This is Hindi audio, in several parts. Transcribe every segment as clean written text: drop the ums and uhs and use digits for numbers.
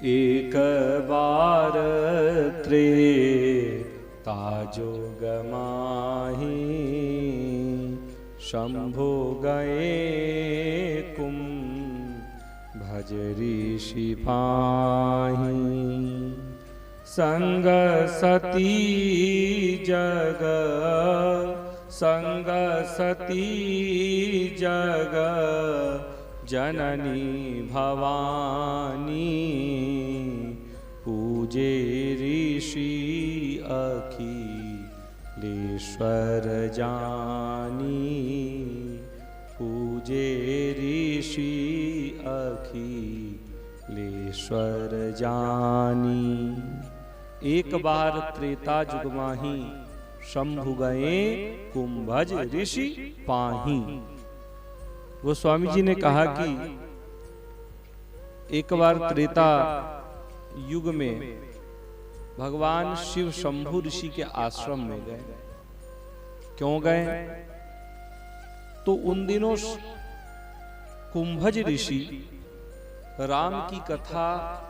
एक बार त्रेता जोग माही शंभु गए कुंभज ऋषि पाही। संग सती जग संग सती जग जननी भवानी पूजे ऋषि अखिलेश्वर जानी पूजे ऋषि अखिलेश्वर जानी। एक बार त्रेता जुग माही शंभु गए कुंभज ऋषि पाही। वो स्वामी जी ने कहा कि एक बार त्रेता युग में भगवान शिव शंभु ऋषि के आश्रम में गए। क्यों गए? तो उन दिनों कुंभज ऋषि राम की कथा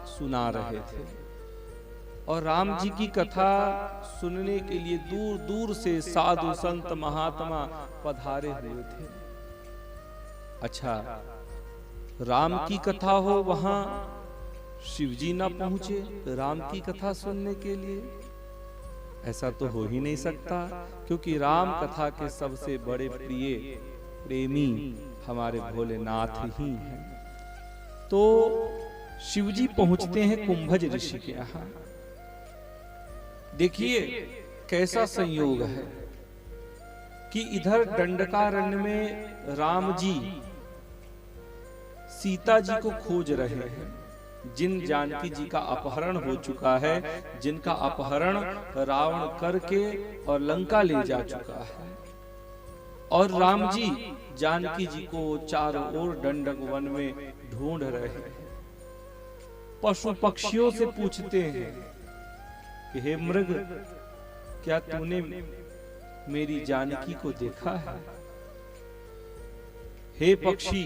सुना रहे थे और राम जी की कथा सुनने के लिए दूर दूर से साधु संत महात्मा पधारे हुए थे। अच्छा, राम की कथा हो वहां शिव जी ना पहुंचे राम की कथा सुनने के लिए? ऐसा तो हो ही नहीं सकता, क्योंकि राम कथा के सबसे बड़े प्रिय प्रेमी हमारे भोलेनाथ ही हैं। तो शिव जी पहुंचते हैं कुंभज ऋषि के यहाँ। देखिए कैसा संयोग है कि इधर दंडकारण्य में राम जी सीता जी को खोज रहे हैं, जिन जानकी जी का अपहरण हो चुका है, जिनका अपहरण रावण करके और लंका ले जा चुका है। और राम जी जानकी जी को चारों ओर दंडक वन में ढूंढ रहे हैं। पशु पक्षियों से पूछते हैं कि हे मृग, क्या तूने मेरी जानकी को देखा है? हे पक्षी,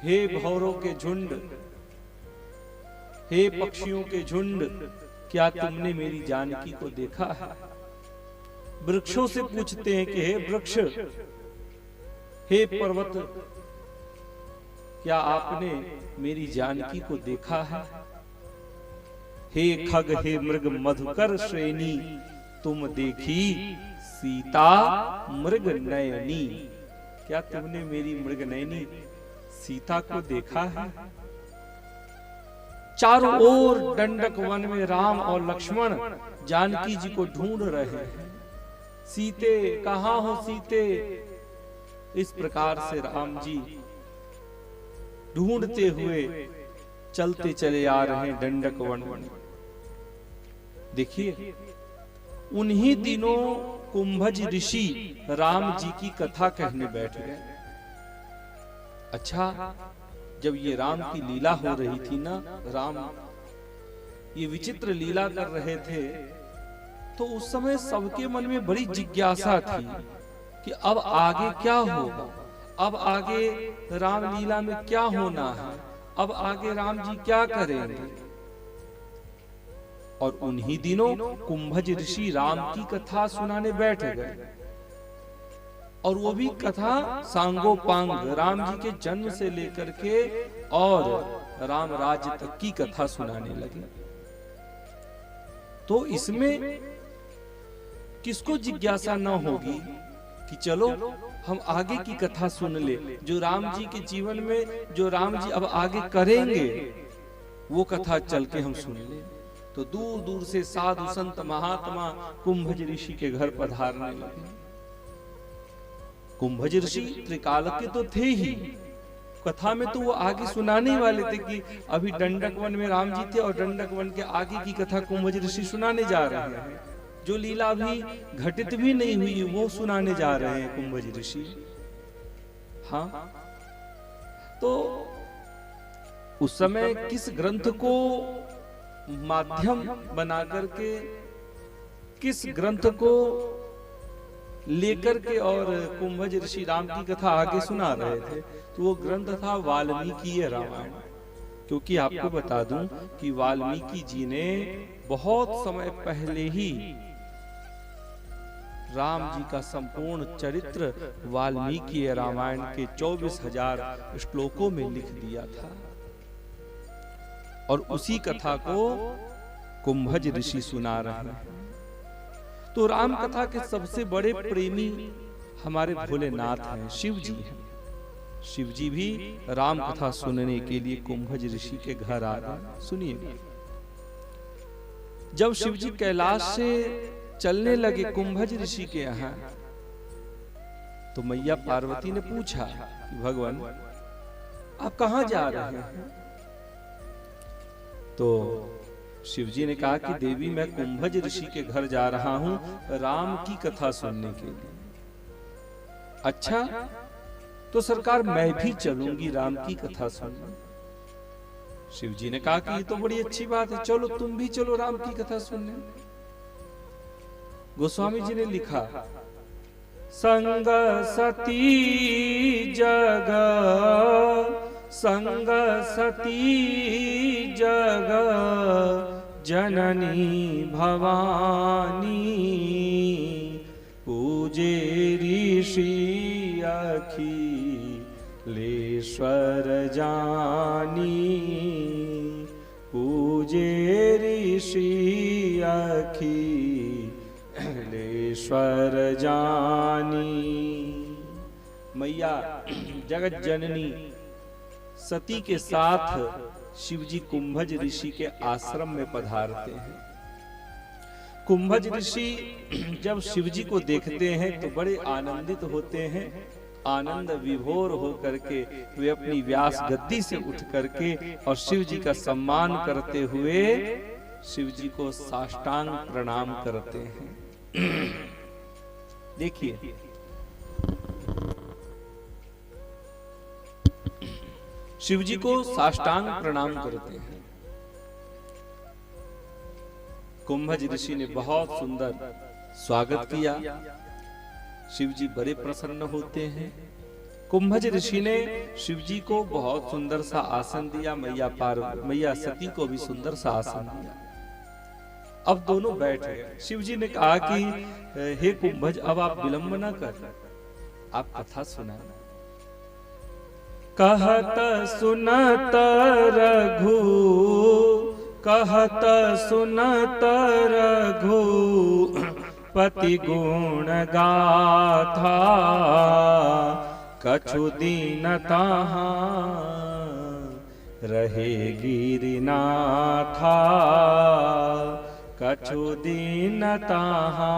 हे भौरों के झुंड, हे पक्षियों के झुंड, क्या तुमने मेरी जानकी को देखा है? वृक्षों से पूछते हैं कि हे वृक्ष, हे पर्वत, क्या आपने मेरी जानकी को देखा है? हे खग, हे मृग मधुकर श्रेणी, तुम देखी सीता मृग नयनी, क्या तुमने मेरी मृग नयनी सीता को देखा है? चारों ओर दंडक वन में राम और लक्ष्मण जानकी जी को ढूंढ रहे हैं। सीते, कहाँ हो सीते? इस प्रकार से राम जी ढूंढते हुए चलते चले आ रहे हैं दंडक वन में। देखिए उन्हीं दिनों कुंभज ऋषि राम जी की कथा कहने बैठ गए। अच्छा, जब ये राम की लीला हो रही थी ना, राम ये विचित्र लीला कर रहे थे, तो उस समय सबके मन में बड़ी जिज्ञासा थी कि अब आगे क्या होगा, अब आगे राम लीला में क्या होना है, अब आगे राम जी क्या करेंगे। और उन्हीं दिनों कुंभज ऋषि राम की कथा सुनाने बैठ गए, और वो भी कथा सांगोपांग, राम जी के जन्म से लेकर के और राम राज्य तक की कथा सुनाने लगे। तो इसमें किसको जिज्ञासा न होगी कि चलो हम आगे की कथा सुन ले, जो राम जी के जीवन में जो राम जी अब आगे करेंगे वो कथा चल के हम सुन ले। तो दूर दूर से साधु संत महात्मा कुंभज ऋषि के घर पधारने लगे। कुंभज ऋषि त्रिकाल के तो थे ही, कथा में तो वो आगे सुनाने वाले थे कि अभी दंडक वन में राम जी थे और दंडक वन के आगे की कथा कुंभज ऋषि सुनाने जा रहे हैं। जो लीला अभी घटित भी नहीं हुई वो सुनाने जा रहे हैं कुंभज ऋषि। हाँ, तो उस समय किस ग्रंथ को माध्यम बना करके, किस ग्रंथ को लेकर के और कुंभज ऋषि राम की कथा आगे सुना रहे थे, तो वो ग्रंथ था वाल्मीकि रामायण। क्योंकि आपको बता दूं कि वाल्मीकि जी ने बहुत समय पहले ही राम जी का संपूर्ण चरित्र वाल्मीकि रामायण के 24,000 श्लोकों में लिख दिया था और उसी कथा को कुंभज ऋषि सुना रहे हैं। तो राम कथा के सबसे बड़े प्रेमी हमारे भोलेनाथ हैं, शिव जी हैं। शिव जी भी राम कथा सुनने के लिए कुंभज ऋषि के घर आ गए। सुनिए, जब शिव जी कैलाश से चलने लगे कुंभज ऋषि के यहाँ, तो मैया पार्वती ने पूछा कि भगवान आप कहाँ जा रहे हैं? तो शिव जी ने कहा कि देवी मैं कुंभज ऋषि के घर जा रहा हूं राम की कथा सुनने के लिए। अच्छा, तो सरकार मैं भी चलूंगी राम की कथा सुनने। शिव जी ने कहा कि ये तो बड़ी अच्छी बात है, चलो तुम भी चलो राम की कथा सुनने। गोस्वामी जी ने लिखा, संग सती जग संग सती जग जननी भवानी पूजे ऋषि अखिलेश्वर जानी पूजे ऋषि अखिलेश्वर जानी। मैया जगत जननी सती के साथ शिवजी कुंभज ऋषि के आश्रम में पधारते हैं। कुंभज ऋषि जब शिवजी को देखते हैं तो बड़े आनंदित होते हैं। आनंद विभोर होकर के वे अपनी व्यास गद्दी से उठ करके और शिवजी का सम्मान करते हुए शिवजी को साष्टांग प्रणाम करते हैं। देखिए, शिवजी को साष्टांग प्रणाम करते हैं। कुंभज ऋषि ने बहुत सुंदर स्वागत किया। शिवजी बड़े प्रसन्न होते हैं। कुंभज ऋषि ने शिवजी को बहुत सुंदर सा आसन दिया। मैया सती को भी सुंदर सा आसन दिया। अब दोनों बैठ गए। शिवजी ने कहा कि हे कुंभज, अब आप विलंब न कर, आप कथा सुनाना। कहत सुनत रघु कहत सुनत रघु पति गुण गाथा कछु दीन ताहा रहे गिरिनाथा कछु दीन ताहा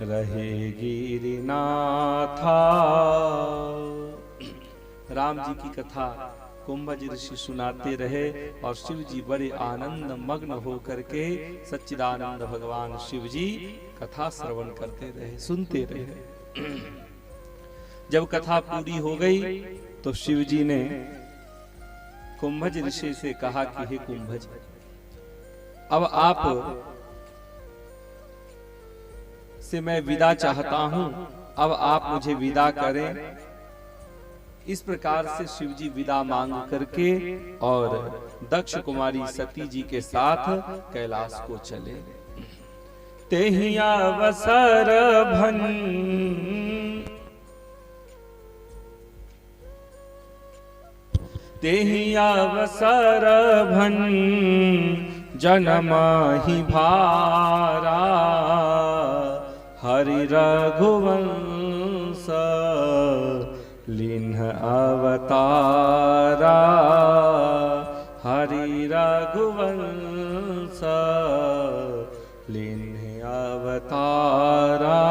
रहे गिरिनाथा। राम जी की कथा कुंभज ऋषि सुनाते रहे और शिव जी बड़े आनंद मग्न होकर के सच्चिदानंद भगवान शिव जी कथा श्रवण करते रहे, सुनते रहे। जब कथा पूरी हो गई तो शिव जी ने कुंभज ऋषि से कहा कि हे कुंभज, अब आप से मैं विदा चाहता हूं, अब आप मुझे विदा करें। इस प्रकार से शिवजी विदा मांग करके और दक्ष कुमारी सती जी के साथ कैलाश को चले। तेहि अवसर भन तेहि अवसर भन जनमहि भारा हरि रघुवंश लिन्ह अवतारा हरि रघुवंश लिन्ह अवतारा।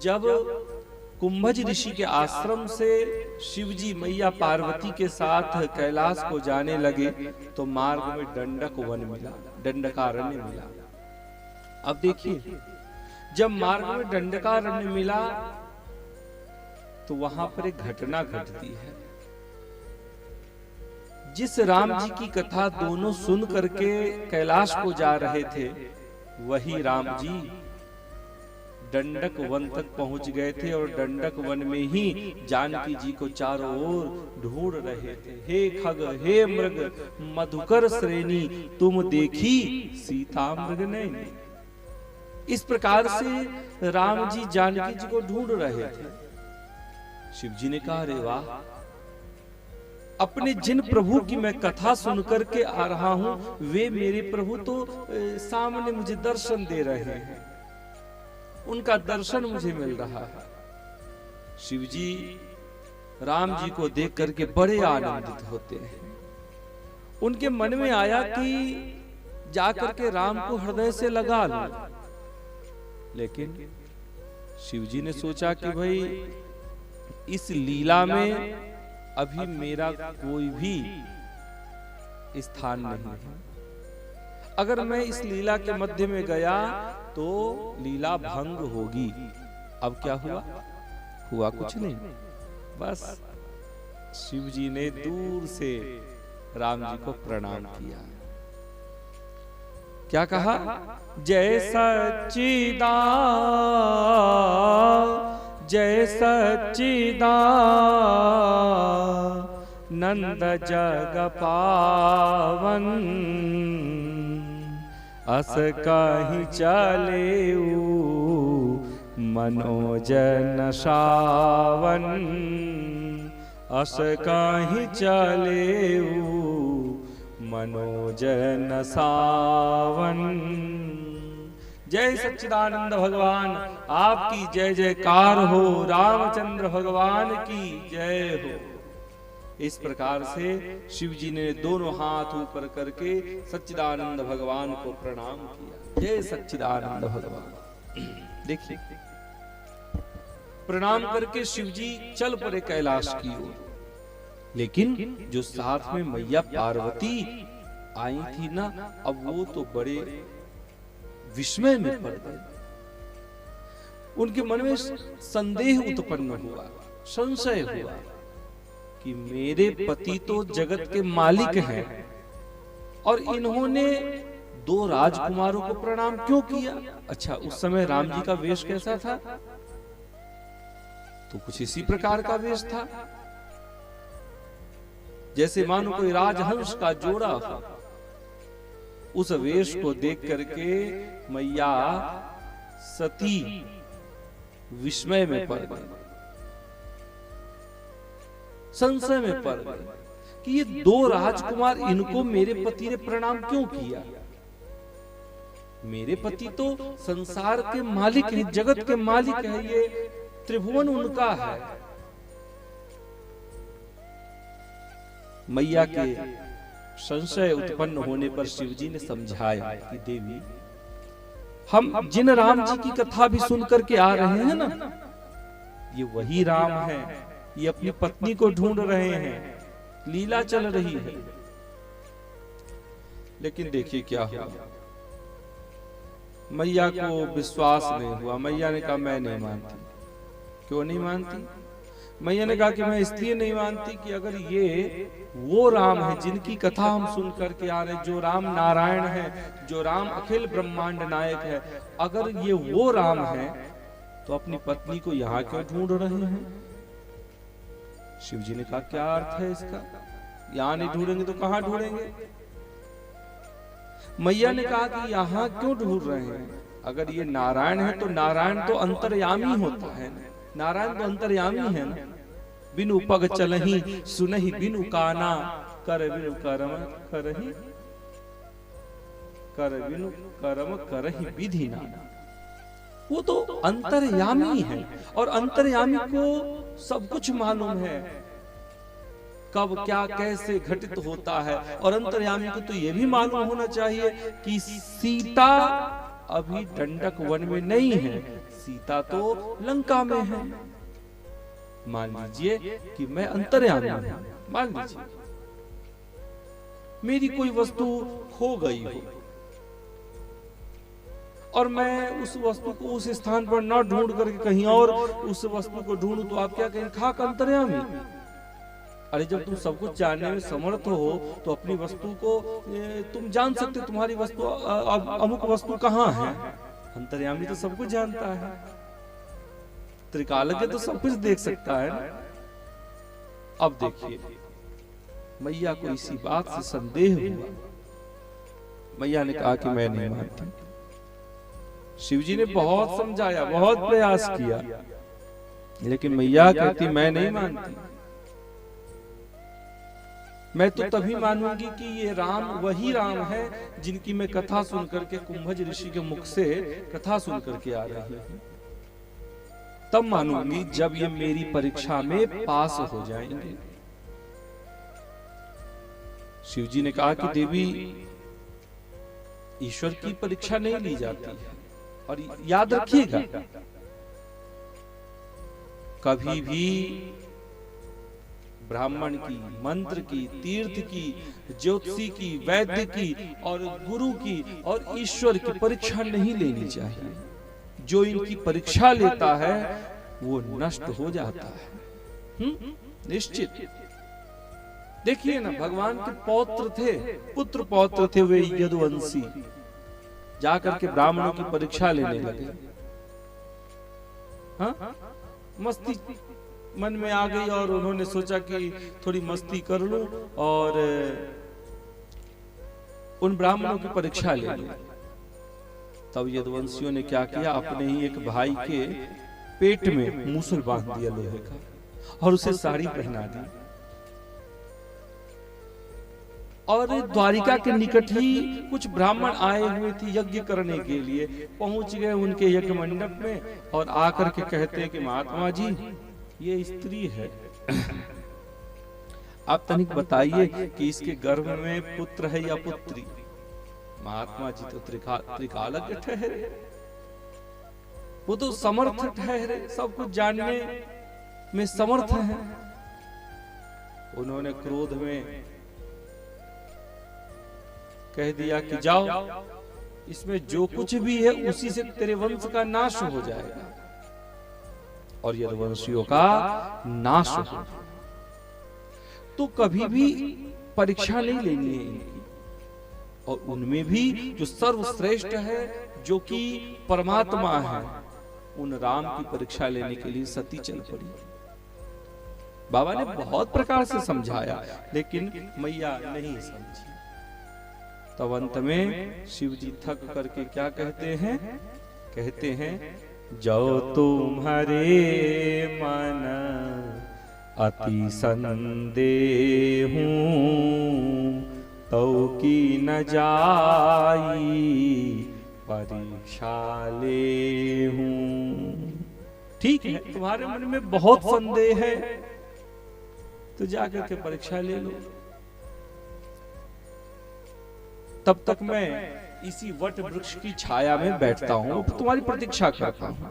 जब कुंभज ऋषि के आश्रम से शिवजी मैया पार्वती के साथ कैलाश को जाने लगे तो मार्ग में दंडक वन मिला, दंडकारण्य मिला। अब देखिए, जब मार्ग में दंडकारण्य मिला तो वहां पर एक घटना घटती है। जिस राम जी की कथा दोनों सुन करके कैलाश को जा रहे थे, वही राम जी डंडक वन तक पहुंच गए थे और डंडक वन में ही जानकी जी को चारों ओर ढूंढ रहे थे। हे खग हे मृग मधुकर श्रेणी तुम देखी सीता मृग ने। इस प्रकार से राम जी जानकी जी को ढूंढ रहे थे। शिव जी ने कहा, अरे वाह, अपने जिन प्रभु की मैं कथा सुन करके आ रहा हूं वे मेरे प्रभु तो सामने मुझे दर्शन दे रहे हैं, उनका दर्शन मुझे मिल रहा है। शिव जी राम जी को देख करके बड़े आनंदित होते हैं। उनके मन में आया कि जाकर के राम को हृदय से लगा लो, लेकिन शिव जी ने सोचा कि भाई इस लीला में अभी मेरा कोई भी स्थान नहीं है। अगर मैं इस लीला के मध्य में गया तो लीला भंग होगी। अब क्या हुआ? हुआ कुछ नहीं। बस शिव जी ने दूर से राम जी को प्रणाम किया। क्या कहा? जय सच्चिदानंद जय सच्चिदानंद जग पावन अस कहीं चले मनोजन सावन अस कहीं चले मनोजन सावन। जय सच्चिदानंद भगवान, आपकी जय जयकार हो। रामचंद्र भगवान की जय हो। इस प्रकार से शिव जी ने दोनों हाथ ऊपर करके सच्चिदानंद भगवान को प्रणाम किया। जय सच्चिदानंद भगवान। देखिए, प्रणाम करके शिव जी चल पड़े कैलाश की ओर। लेकिन जो साथ में मैया पार्वती आई थी ना, अब वो तो बड़े विस्मय में पड़ गए। उनके मन में संदेह उत्पन्न हुआ, संशय हुआ कि मेरे पति तो जगत के मालिक हैं और इन्होंने दो राजकुमारों को प्रणाम क्यों किया? अच्छा, उस समय राम जी का वेश कैसा था? तो कुछ इसी प्रकार का वेश था, जैसे मानो कोई राजहंस का जोड़ा हो। उस वेश को देख करके मैया सती विस्मय में पड़ गई, संशय में पड़ गई कि ये दो राजकुमार, इनको मेरे पति ने प्रणाम क्यों किया? मेरे पति तो संसार के मालिक हैं, जगत के मालिक हैं, ये त्रिभुवन उनका है। मैया के संशय उत्पन्न होने पर शिव जी ने समझाया कि देवी, हम जिन राम जी की कथा भी सुन करके आ रहे हैं ना, ये वही राम है। ये अपनी पत्नी को ढूंढ रहे हैं, लीला चल रही है। लेकिन देखिए क्या हुआ, मैया को विश्वास नहीं हुआ। मैया ने कहा, मैं नहीं मानती। क्यों नहीं मानती? मैया ने कहा कि मैं इसलिए नहीं मानती कि अगर ये वो राम है जिनकी कथा हम सुन करके आ रहे, जो राम नारायण है, जो राम अखिल ब्रह्मांड नायक है, अगर ये वो राम है तो अपनी पत्नी को यहाँ क्यों ढूंढ रहे हैं? शिव जी ने कहा, क्या अर्थ है इसका? यहाँ नहीं ढूंढेंगे तो कहाँ ढूंढेंगे? मैया ने कहा कि यहाँ क्यों ढूंढ रहे हैं? अगर ये नारायण है तो नारायण तो अंतर्यामी होता है, नारायण तो अंतर्यामी है ना। बिनु पग चलही सुनहि बिनु काना, कर बिनु कर्म करहि, कर बिनु कर्म करहि विधि नाना। वो तो अंतर्यामी है और अंतर्यामी को सब कुछ मालूम है, कब क्या कैसे घटित होता है। और अंतर्यामी को तो ये भी मालूम होना चाहिए कि सीता अभी डंडक वन में नहीं है, सीता तो लंका में है। मान लीजिए कि मैं अंतर्यामी हूं, मान लीजिए मेरी कोई वस्तु खो गई हो और मैं उस वस्तु को उस स्थान पर न ढूंढ करके कहीं और उस वस्तु को ढूंढूं, तो आप क्या कहें? खाक अंतर्यामी। अरे जब तुम सब कुछ जानने में समर्थ हो तो अपनी वस्तु को तुम जान सकते, तुम्हारी वस्तु अमुक वस्तु कहाँ है। अंतर्यामी तो सब कुछ जानता है। त्रिकालज्ञ तो सब कुछ देख सकता है ना। अब देखिए, मैया को इसी बात से संदेह हुआ। मैया ने कहा कि मैं नहीं मानती। शिवजी ने बहुत समझाया, बहुत प्रयास किया, लेकिन मैया कहती मैं नहीं मानती। मैं तो तभी मानूंगी कि ये राम वही राम है जिनकी मैं कथा सुनकर के कुंभज ऋषि के मुख से कथा सुनकर के आ रही हूं। तब मानूंगी जब ये मेरी परीक्षा में पास हो जाएंगे। शिवजी ने कहा कि देवी, ईश्वर की परीक्षा नहीं ली जाती है, और याद रखिएगा कभी भी ब्राह्मण की, मंत्र की, तीर्थ की, ज्योतिषी की, वैद्य की और गुरु की और ईश्वर की परीक्षा नहीं लेनी चाहिए। जो इनकी परीक्षा लेता है वो नष्ट हो जाता है, निश्चित। देखिए ना, भगवान के पौत्र थे, पुत्र पौत्र थे वे यदुवंशी, जाकर के ब्राह्मणों की परीक्षा लेने लगे। हाँ, मस्ती मन में आ गई और उन्होंने सोचा कि थोड़ी मस्ती कर लूं और उन ब्राह्मणों की परीक्षा ले लूं। तब यदुवंशियों ने क्या किया, अपने ही एक भाई के पेट में मूसल बांध दिया लोहे का और उसे साड़ी पहना दी। और द्वारिका के निकट ही कुछ ब्राह्मण आए हुए थे यज्ञ करने के लिए, पहुंच गए उनके यज्ञ मंडप में और आकर के कहते हैं कि महात्मा जी, ये स्त्री है, आप तनिक बताइए कि इसके गर्भ में पुत्र है या पुत्री। महात्मा जी तो त्रिकालज्ञ ठहरे, वो तो समर्थ ठहरे, सब कुछ जानने में समर्थ है। उन्होंने क्रोध में कह दिया कि जाओ, इसमें जो कुछ भी है उसी से तेरे वंश का नाश हो जाएगा और यदुवंशियों का नाश हो। तो कभी भी परीक्षा नहीं लेनी है इनकी, और उनमें भी जो सर्वश्रेष्ठ है, जो कि परमात्मा है, उन राम की परीक्षा लेने के लिए सती चल पड़ी। बाबा ने बहुत प्रकार से समझाया, लेकिन मैया नहीं समझी। तब अंत में शिव जी थक करके क्या कहते हैं, कहते हैं, जो तुम्हारे मन अति संदेह तो की न जाई परीक्षा ले हूं। ठीक है, तुम्हारे मन में बहुत संदेह है तो जाकर के परीक्षा ले लो, तब तक मैं इसी वट वृक्ष की छाया में बैठता हूं, तुम्हारी प्रतीक्षा करता हूं।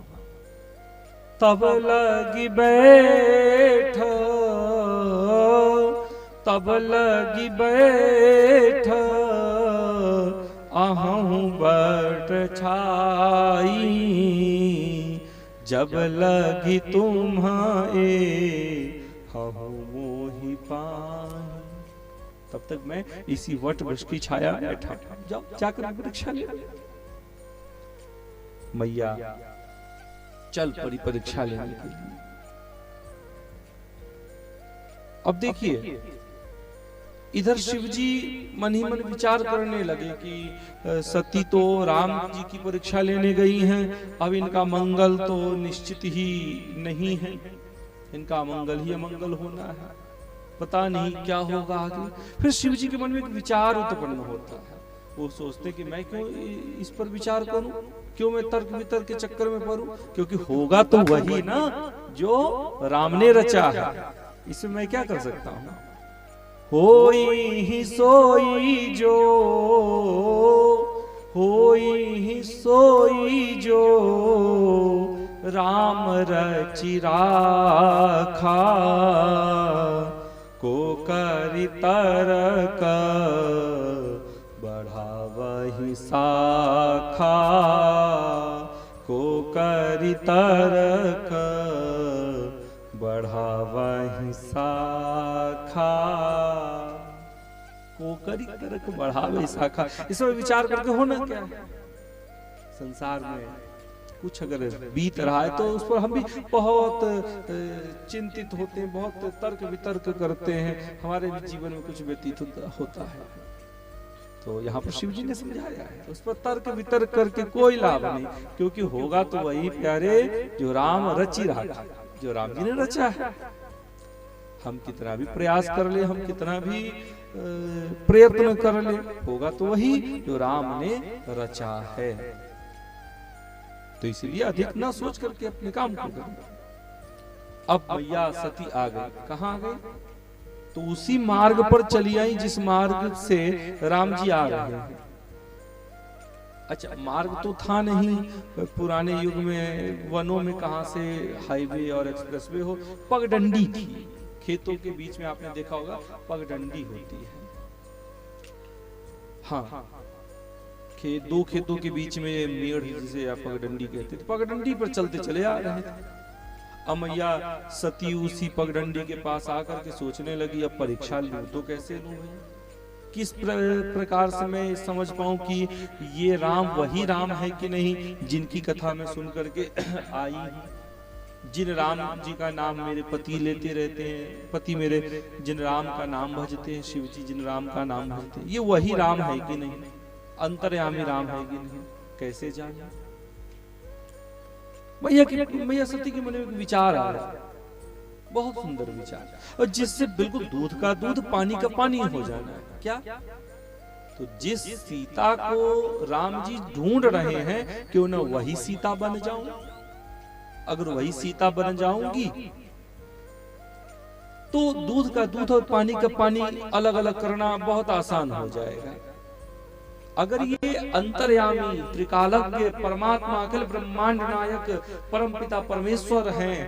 तब लगी बैठ, तब लगी बैठ, अहूं बट छाई, जब लगी तुम्हारे हूं मोहि पाई। तब तक मैं इसी वट वृक्ष की छाया में बैठा, जाओ जाकर परीक्षा ले। मैया चल पड़ी परीक्षा लेने के लिए। अब देखिए, इधर शिवजी मन ही मन विचार करने लगे कि सती तो राम जी की परीक्षा लेने गई हैं, अब इनका मंगल तो निश्चित ही नहीं है, इनका मंगल ही अमंगल होना है, पता नहीं क्या होगा आगे। फिर शिव जी के मन में एक विचार उत्पन्न होता है, वो सोचते कि मैं क्यों इस पर विचार करूं, क्यों मैं तर्क वितर्क के चक्कर में पड़ूं, क्योंकि होगा तो वही ना जो राम ने रचा है, इसमें मैं क्या कर सकता हूं। होई ही सोई जो, होई ही सोई जो राम रचि राखा, को करि तरक बढ़ावहि शाखा, को करि तरक बढ़ावहि शाखा, को करि तरक बढ़ावहि शाखा। इसमें विचार करके होना क्या है, संसार में कुछ अगर बीत रहा है तो उस पर हम भी बहुत चिंतित होते हैं, बहुत तर्क वितर्क करते हैं, हमारे भी जीवन में कुछ व्यतीत होता है। तो यहाँ पर शिव जी ने समझाया है, उस पर तर्क वितर्क करके कोई लाभ नहीं, क्योंकि होगा तो वही प्यारे जो राम रची रहा, जो राम जी ने रचा है। हम कितना भी प्रयास कर ले, हम कितना भी प्रयत्न कर ले, होगा तो वही जो राम ने रचा है। तो इसलिए अधिक ना सोच करके अपने काम को करें। अब मैया सती आ गई, कहाँ आ गई? तो उसी मार्ग पर चली आई जिस मार्ग से राम जी आ रहे हैं। अच्छा, मार्ग तो था नहीं, पुराने युग में वनों में कहां से हाईवे और एक्सप्रेसवे हो, पगडंडी थी। खेतों के बीच में आपने देखा होगा पगडंडी होती है। हाँ, दो खेतों के बीच में मेड़ जिसे आप पगडंडी कहते थे, पगडंडी पर चलते चले आ रहे थे। मैया सती उसी पगडंडी के पास आकर के सोचने लगी, अब परीक्षा लूं तो कैसे लूं, किस प्रकार से मैं समझ पाऊं कि ये राम वही राम है कि नहीं जिनकी कथा मैं सुन करके आई हूं, जिन राम जी का नाम मेरे पति लेते रहते हैं, पति मेरे जिन राम का नाम भजते हैं, शिव जी जिन राम का नाम भजते हैं, ये वही राम है कि नहीं, अंतर्यामी राम है कि नहीं, कैसे जाने। मैया सती के मन में विचार आ रहा है, बहुत सुंदर विचार, और जिससे बिल्कुल दूध का दूध पानी का पानी हो जाना है। क्या? तो जिस सीता को राम जी ढूंढ रहे हैं, क्यों ना वही सीता बन जाऊं। अगर वही सीता बन जाऊंगी तो दूध का दूध और पानी का पानी अलग अलग करना बहुत आसान हो जाएगा। अगर ये अंतर्यामी त्रिकालज्ञ परमात्मा अखिल ब्रह्मांड नायक परमपिता परमेश्वर हैं,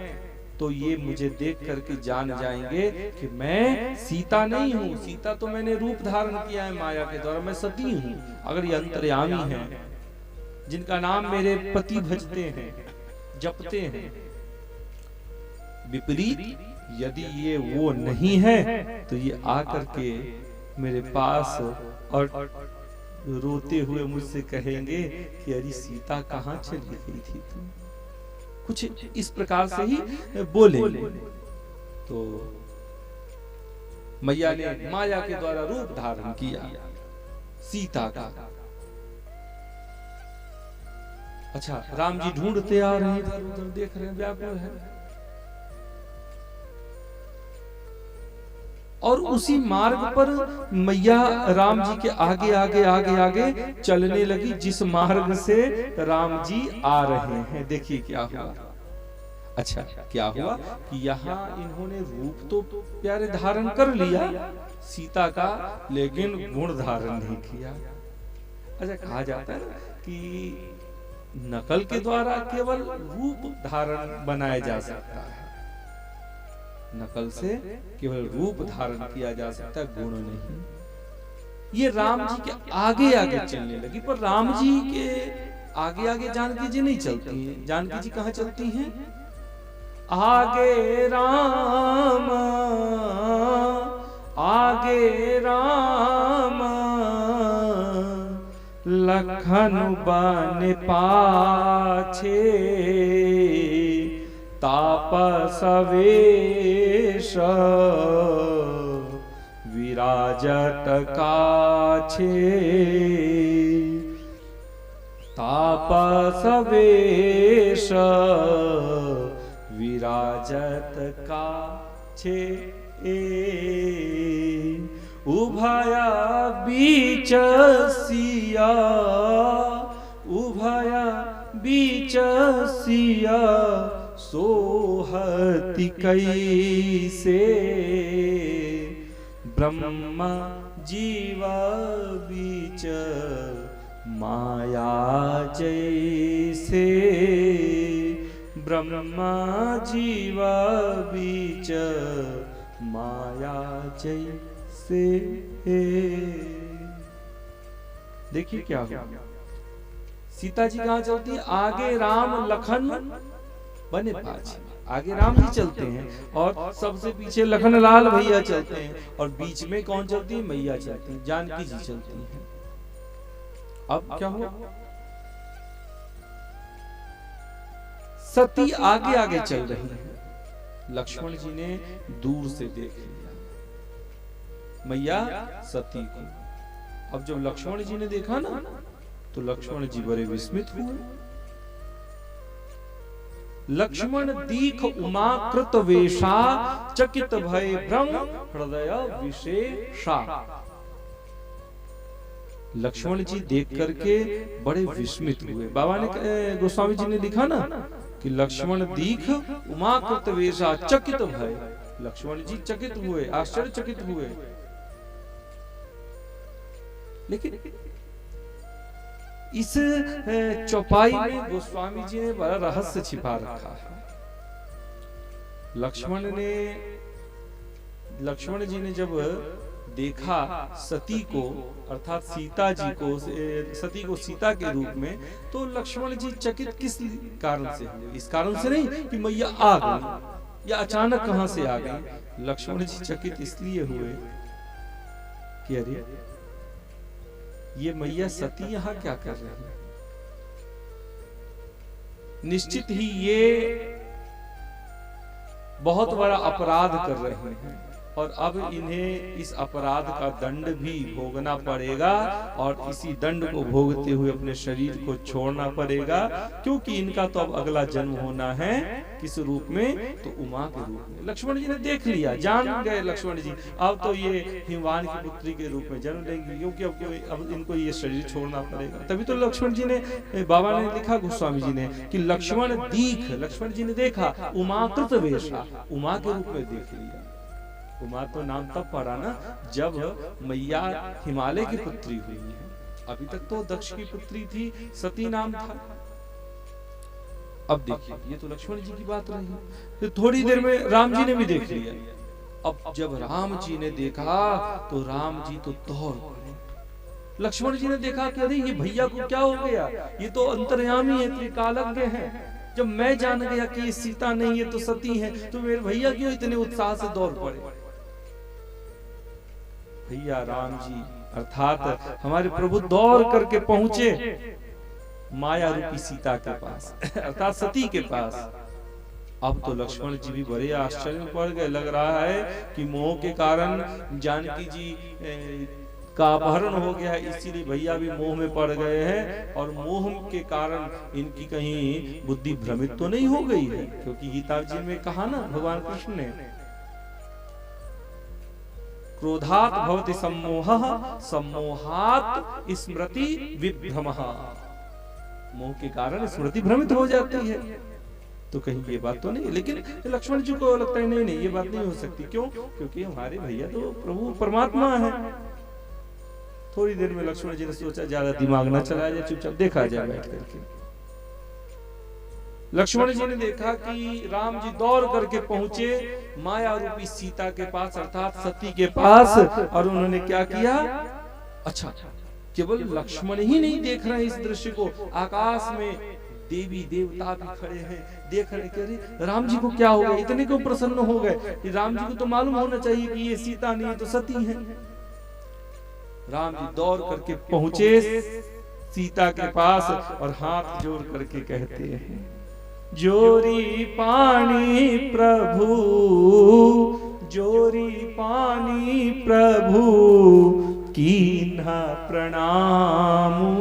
तो ये मुझे देख करके जान जाएंगे कि मैं सीता नहीं हूँ। सीता तो मैंने रूप धारण किया है माया के द्वारा, मैं सती हूँ। अगर ये अंतर्यामी हैं, जिनका नाम मेरे पति भजते हैं, जपते हैं, विपरीत यदि ये वो नहीं है तो ये आकर के मेरे पास और रोते हुए मुझसे कहेंगे कि अरे सीता कहाँ चली गई थी तुम, कुछ इस प्रकार से ही बोले। तो मैया ने माया के द्वारा रूप धारण किया सीता का। अच्छा, राम जी ढूंढते आ रहे हैं, इधर उधर देख रहे हैं, व्याकुल है। और उसी मार्ग पर मैया राम जी के आगे आगे आगे आगे चलने लगी, जिस मार्ग से राम जी आ रहे हैं। देखिए क्या हुआ। अच्छा, क्या हुआ कि यहाँ इन्होंने रूप तो प्यारे धारण कर लिया सीता का, लेकिन गुण धारण नहीं किया। अच्छा, कहा जाता है कि नकल के द्वारा केवल रूप धारण बनाया जा सकता है, नकल से केवल रूप धारण किया जा सकता है, गुण नहीं। ये राम जी के आगे आगे चलने लगी, पर राम जी के आगे आगे जानकी जी नहीं चलती हैं। जानकी जी कहाँ चलती हैं? आगे राम, आगे राम, लखन बन पाछे, तापस वेश विराजत काछे, तापस वेश विराजत काछे, उभया बीच सिया, उभया बीच सिया, सोहति कैसे, ब्रह्म जीवा बीच माया जैसे, ब्रह्म जीवा बीच माया जैसे। देखिए क्या हुआ। सीता जी कहाँ चलती है? आगे राम लखन बने पाछे। आगे राम जी चलते हैं और सबसे पीछे लखन लाल भैया चलते हैं, और बीच में कौन चलती है? मैया चलती है, जानकी जी चलती है। अब क्या हुआ? सती आगे आगे चल रही है। लक्ष्मण जी ने दूर से देख लिया मैया सती को। अब जब लक्ष्मण जी ने देखा ना तो लक्ष्मण जी बड़े विस्मित हुए। लक्ष्मण दीख उमा कृत वेशा चकित भय भ्रम हृदय विशेषा। लक्ष्मण जी देख करके बड़े विस्मित हुए। बाबा ने गोस्वामी जी ने लिखा ना कि लक्ष्मण दीख उमा कृत वेशा चकित भय। लक्ष्मण जी चकित हुए, आश्चर्यचकित हुए। लेकिन इस चौपाई में गोस्वामी जी ने बड़ा रहस्य छिपा रखा है। लक्ष्मण जी ने जब देखा सती को अर्थात सीता जी को, सती को सीता के रूप में, तो लक्ष्मण जी चकित किस कारण से हुए? इस कारण से नहीं कि मैया आ गई या अचानक कहां से आ गई। लक्ष्मण जी चकित इसलिए हुए कि अरे ये मैया सती यहाँ क्या कर रही है? निश्चित ही ये बहुत बड़ा अपराध कर रहे हैं और अब इन्हें इस अपराध का दंड भी भोगना पड़ेगा और इसी दंड को भोगते हुए अपने शरीर को छोड़ना पड़ेगा, क्योंकि इनका तो अब अगला जन्म होना है किस रूप में? तो उमा के रूप में। लक्ष्मण जी ने देख लिया, जान गए लक्ष्मण जी अब तो ये हिमवान की पुत्री के रूप में जन्म लेंगी, क्योंकि अब इनको ये शरीर छोड़ना पड़ेगा। तभी तो लक्ष्मण जी ने, बाबा ने लिखा गोस्वामी जी ने कि लक्ष्मण दीख, लक्ष्मण जी ने देखा उमाकृत वेशा, उमा के रूप में देख लिया। उमा तो नाम तब पड़ा ना जब मैया हिमालय की पुत्री हुई है। अभी तक तो दक्ष की पुत्री थी, सती नाम था। अब देखिए ये तो लक्ष्मण जी की बात रही। तो थोड़ी देर में राम जी ने भी देख लिया। अब जब राम जी ने देखा तो राम जी तो दौड़ पड़े। लक्ष्मण जी ने देखा कि अरे ये भैया को क्या हो गया, ये तो अंतर्यामी है, त्रिकालज्ञ है। जब मैं जान गया कि ये सीता नहीं है तो सती है, तो मेरे भैया क्यों इतने उत्साह से दौड़ पड़े? भैया राम जी अर्थात हमारे प्रभु दौड़ करके पहुंचे माया रूपी सीता के पास अर्थात सती के पास। अब तो लक्ष्मण जी भी बड़े आश्चर्य में पड़ गए। लग रहा है कि मोह के कारण जानकी जी का अपहरण हो गया है, इसीलिए भैया भी मोह में पड़ गए हैं और मोह के कारण इनकी कहीं बुद्धि भ्रमित तो नहीं हो गई है, क्योंकि गीता जी में कहा ना भगवान कृष्ण ने क्रोधात भवति सम्मोहः सम्मोहात स्मृति विभ्रमः। मोह के कारण स्मृति भ्रमित हो जाती है। तो कहीं ये बात तो नहीं, लेकिन लक्ष्मण जी को लगता है नहीं ये बात नहीं हो सकती। क्यों? क्योंकि हमारे भैया तो प्रभु परमात्मा है। थोड़ी देर में लक्ष्मण जी ने सोचा ज्यादा दिमाग ना चलाया जाए, चुपचाप देखा जाए बैठ करके। लक्ष्मण जी ने देखा कि राम जी दौड़ करके पहुंचे माया रूपी सीता के पास अर्थात सती के पास, और उन्होंने क्या किया? अच्छा, केवल लक्ष्मण ही नहीं देख रहे हैं इस दृश्य को, आकाश में देवी देवता भी खड़े हैं, देख रहे कि अरे राम जी को क्या हो गया, इतने क्यों प्रसन्न हो गए? राम जी को तो मालूम होना चाहिए कि ये सीता नहीं है तो सती है। राम जी दौड़ करके पहुंचे सीता के पास और हाथ जोड़ करके कहते हैं, जोरी पानी प्रभु, जोरी पानी प्रभु, कीन्हा प्रणामु,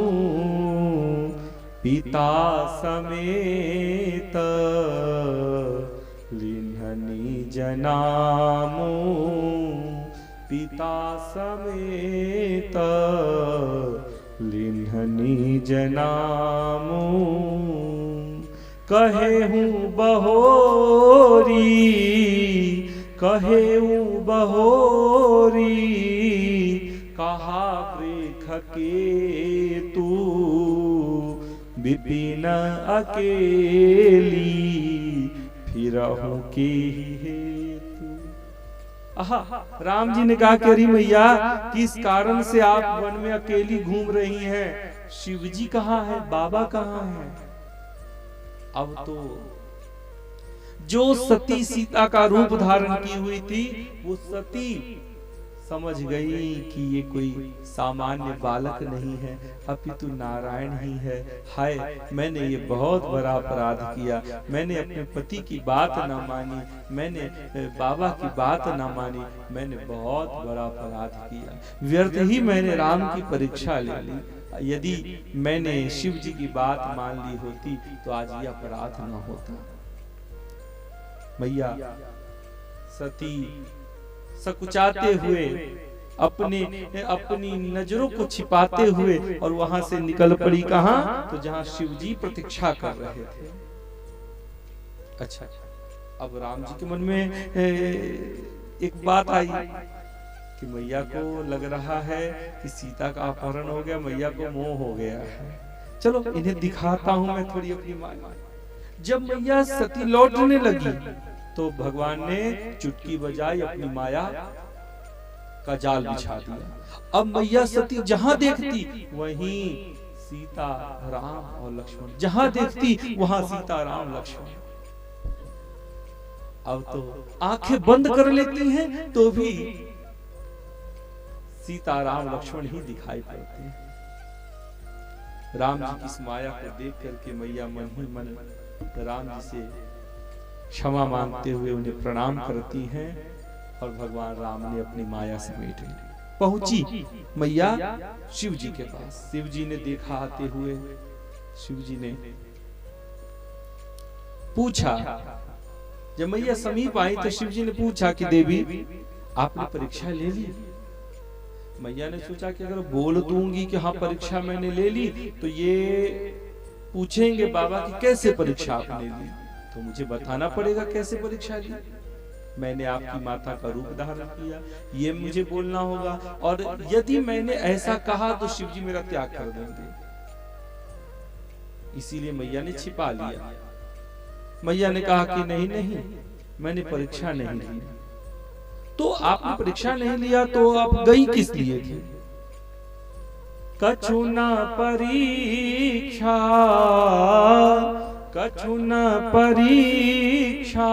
पिता समेत लिन्हनि जनामु, पिता समेत लिन्हनि जनामु। कहे हूँ बहोरी, कहे हूँ बहोरी, कहा वृख के तू, विपिन अकेली, फिरहूँ की हेतु। आहा, राम जी ने कहा कि अरे मैया किस कारण से आप वन में अकेली घूम रही हैं? शिव जी कहाँ है, बाबा कहाँ है? अब तो जो सती सीता का रूप धारण की हुई थी वो सती समझ गई कि ये कोई सामान्य बालक नहीं है, अपितु नारायण ही है। हाय, मैंने ये बहुत बड़ा अपराध किया, मैंने अपने पति की बात ना मानी, मैंने बाबा की बात ना मानी, मैंने बहुत बड़ा अपराध किया, व्यर्थ ही मैंने राम की परीक्षा ले ली। यदि मैंने शिव जी की बात मान ली होती तो आज ये अपराध ना होता। मैया सती सकुचाते हुए अपनी नजरों को छिपाते हुए और वहां से निकल पड़ी कहां, तो जहां शिव जी प्रतीक्षा कर रहे थे। अच्छा, अब राम जी के मन में एक बात आई कि मैया को लग रहा है कि सीता का अपहरण हो गया, मैया को मोह हो गया है, चलो इन्हें दिखाता हूं मैं थोड़ी अपनी माया। जब मैया सती लौटने लगी तो भगवान ने चुटकी बजाई, अपनी माया का जाल बिछा दिया। अब मैया सती जहां देखती वहीं सीता राम और लक्ष्मण, जहां देखती वहां सीता राम लक्ष्मण। अब तो आंखें बंद कर लेती हैं तो भी सीता राम लक्ष्मण ही दिखाई पड़ते हैं। राम जी की इस माया को देख करके मैया मन ही मन राम जी से क्षमा मांगते हुए उन्हें प्रणाम करती हैं और भगवान राम ने अपनी माया समेट ली। पहुंची मैया शिव जी के पास। शिव जी ने देखा आते हुए, शिव जी ने पूछा, जब मैया समीप आई तो शिव जी ने पूछा कि देवी आपने परीक्षा ले ली? मैया ने सोचा कि अगर बोल दूंगी कि हाँ परीक्षा मैंने ले ली तो ये पूछेंगे बाबा कि कैसे परीक्षा आपने ली, तो मुझे बताना पड़ेगा कैसे परीक्षा ली। मैंने आपकी माता का रूप धारण किया, ये मुझे बोलना होगा, और यदि मैंने ऐसा कहा तो शिव जी मेरा त्याग कर देंगे। इसीलिए मैया ने छिपा लिया। मैया ने कहा कि नहीं नहीं, मैंने परीक्षा नहीं ली। तो आपने परीक्षा नहीं लिया तो आप गई किस लिए थी? कछु न परीक्षा, कछु न परीक्षा,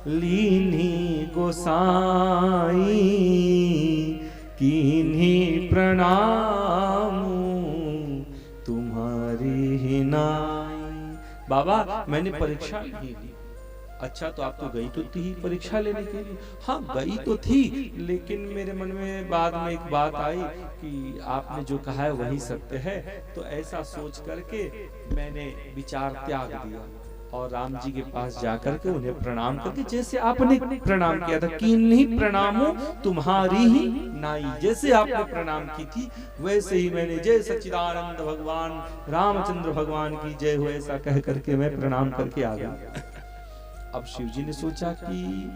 लीनी गोसाई, कीन्ही प्रणाम तुम्हारी ही नाई। बाबा मैंने परीक्षा नहीं ली। अच्छा, तो आप तो गई तो थी परीक्षा लेने के लिए? हाँ गई तो थी, लेकिन मेरे मन में बाद में एक बात आई कि आपने जो कहा है वही सत्य है, तो ऐसा सोच करके मैंने विचार त्याग दिया और राम जी के पास जाकर के उन्हें प्रणाम करके, जैसे आपने प्रणाम किया था, कीन्ही प्रणामो तुम्हारी ही नाई, जैसे आपने प्रणाम की थी वैसे ही मैंने जय सच्चिदानंद भगवान रामचंद्र भगवान की जय हो ऐसा कह करके मैं प्रणाम करके आ गया। अब शिव जी ने सोचा कि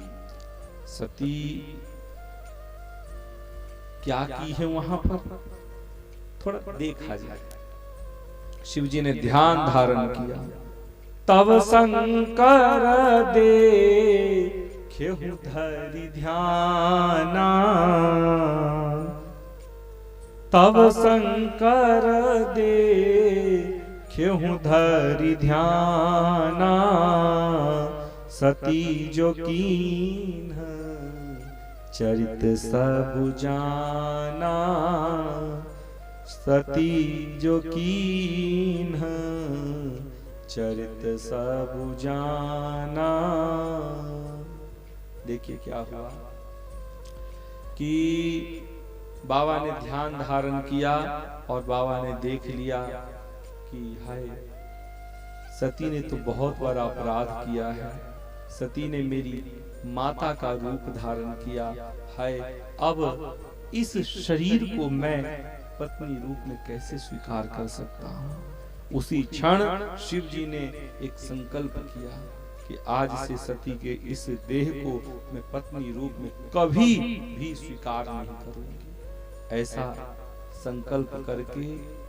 सती क्या की है वहां पर, थोड़ा देखा जाए। शिव जी ने ध्यान धारण किया। तब शंकर देखिहु धरि ध्याना, तब शंकर देखिहु धरि ध्याना, सती जो कीन्ह चरित सब जाना, सती जो कीन्ह चरित सब जाना। देखिए क्या हुआ कि बाबा ने ध्यान धारण किया और बाबा ने देख लिया कि हाय सती ने तो बहुत बड़ा अपराध किया है, सती ने मेरी माता का रूप धारण किया है, अब इस शरीर को मैं पत्नी रूप में कैसे स्वीकार कर सकता हूँ। उसी क्षण शिव जी ने एक संकल्प किया कि आज से सती के इस देह को मैं पत्नी रूप में कभी भी स्वीकार नहीं करूंगी। ऐसा संकल्प करके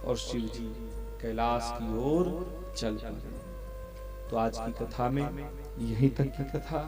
और शिव जी कैलाश की ओर चल पड़े। तो आज की कथा में यहीं तक की कथा।